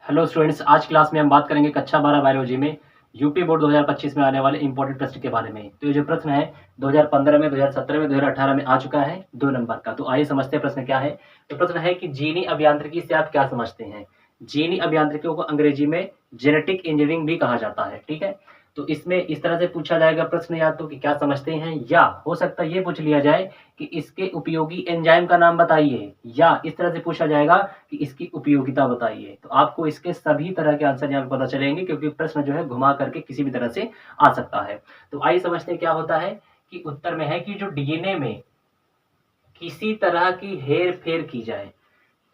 Hello students, आज class में हम बात करेंगे कक्षा 12 बायोलॉजी में यूपी बोर्ड 2025 में आने वाले इंपॉर्टेंट प्रश्न के बारे में। तो ये जो प्रश्न है 2015 में, 2017 में, 2018 में आ चुका है 2 नंबर का। तो आइए समझते हैं प्रश्न क्या है। तो प्रश्न है कि जीनी अभियांत्रिकी से आप क्या समझते हैं। जीनी अभियांत्रिकी को अंग्रेजी में जेनेटिक इंजीनियरिंग भी कहा जाता है। ठीक है, तो इसमें इस तरह से पूछा जाएगा प्रश्न, या तो कि क्या समझते हैं, या हो सकता है ये पूछ लिया जाए कि इसके उपयोगी एंजाइम का नाम बताइए, या इस तरह से पूछा जाएगा कि इसकी उपयोगिता बताइए। तो आपको इसके सभी तरह के आंसर यहाँ पे पता चलेंगे, क्योंकि प्रश्न जो है घुमा करके किसी भी तरह से आ सकता है। तो आइए समझते हैं क्या होता है। कि उत्तर में है कि जो डीएनए में किसी तरह की हेर फेर की जाए,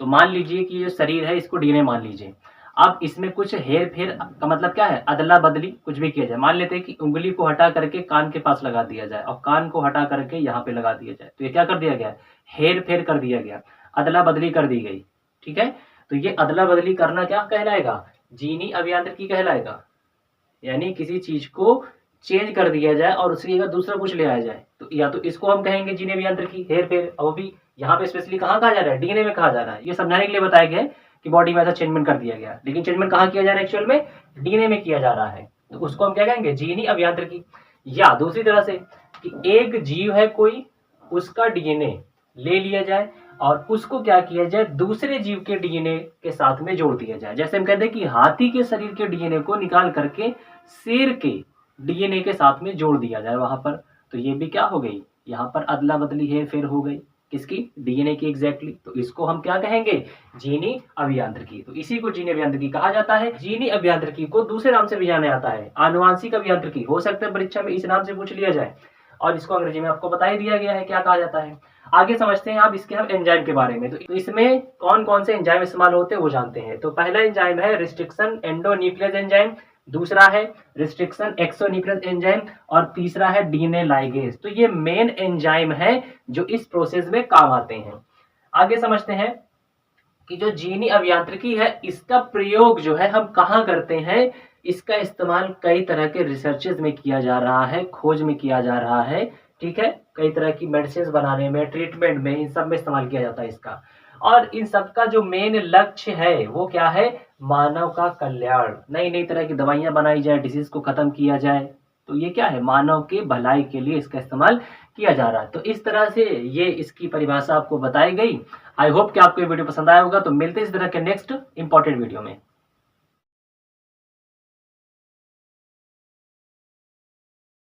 तो मान लीजिए कि ये शरीर है, इसको डीएनए मान लीजिए। अब इसमें कुछ हेर फेर का मतलब क्या है, अदला बदली कुछ भी किया जाए। मान लेते हैं कि उंगली को हटा करके कान के पास लगा दिया जाए और कान को हटा करके यहाँ पे लगा दिया जाए, तो ये क्या कर दिया गया, हेर फेर कर दिया गया, अदला बदली कर दी गई। ठीक है, तो ये अदला बदली करना क्या कहलाएगा, जीनी अभियांत्रिकी कहलाएगा। यानी किसी चीज को चेंज कर दिया जाए और उसकी जगह दूसरा कुछ ले आया जाए, तो या तो इसको हम कहेंगे जीनी अभियांत्रिकी, हेर फेर। और वो भी यहाँ पे स्पेशली कहाँ कहा जा रहा है, डीएनए में कहा जा रहा है। ये समझाने के लिए बताया गया है कि बॉडी में ऐसा चेंजमेंट कर दिया गया, लेकिन चेंजमेंट कहाँ किया जा रहा है, एक्चुअल में डीएनए में किया जा रहा है। तो उसको हम क्या कहेंगे, जीनी अभियांत्रिकी। या दूसरी तरह से कि एक जीव है कोई, उसका डीएनए ले लिया जाए और उसको क्या किया जाए, दूसरे जीव के डीएनए के साथ में जोड़ दिया जाए। जैसे हम कहते हैं कि हाथी के शरीर के डीएनए को निकाल करके शेर के डीएनए के साथ में जोड़ दिया जाए वहां पर, तो ये भी क्या हो गई, यहाँ पर अदला बदली हेर फेर हो गई, किसकी, डीएनए की एग्जैक्टली। तो इसको हम क्या कहेंगे, जीनी अभियांत्रिकी। तो इसी को जीनी अभियांत्रिकी कहा जाता है। जीनी अभियांत्रिकी को दूसरे नाम से भी जाना जाता है, आनुवांशिक अभियांत्रिकी। हो सकता है परीक्षा में इस नाम से पूछ लिया जाए, और इसको अंग्रेजी में आपको बता ही दिया गया है क्या कहा जाता है। आगे समझते हैं आप इसके हम एंजाइम के बारे में। तो इसमें कौन कौन से एंजाइम इस्तेमाल होते हैं वो जानते हैं। तो पहला एंजाइम है रिस्ट्रिक्शन एंडोन्यूक्लियस एंजाइम, दूसरा है रिस्ट्रिक्शन एक्सोन्यूक्लियस एंजाइम, और तीसरा है डीएनए लाइगेज। तो ये मेन एंजाइम है जो इस प्रोसेस में काम आते हैं। आगे समझते हैं कि जो जीनी अभियांत्रिकी है, इसका प्रयोग जो है हम कहाँ करते हैं। इसका इस्तेमाल कई तरह के रिसर्चेज में किया जा रहा है, खोज में किया जा रहा है। ठीक है, कई तरह की मेडिसिन बनाने में, ट्रीटमेंट में, इन सब में इस्तेमाल किया जाता है इसका। और इन सब का जो मेन लक्ष्य है वो क्या है, मानव का कल्याण। नई नई तरह की दवाइयां बनाई जाए, डिजीज को खत्म किया जाए। तो ये क्या है, मानव के भलाई के लिए इसका इस्तेमाल किया जा रहा है। तो इस तरह से ये इसकी परिभाषा आपको बताई गई। आई होप कि आपको ये वीडियो पसंद आया होगा। तो मिलते हैं इस तरह के नेक्स्ट इंपॉर्टेंट वीडियो में।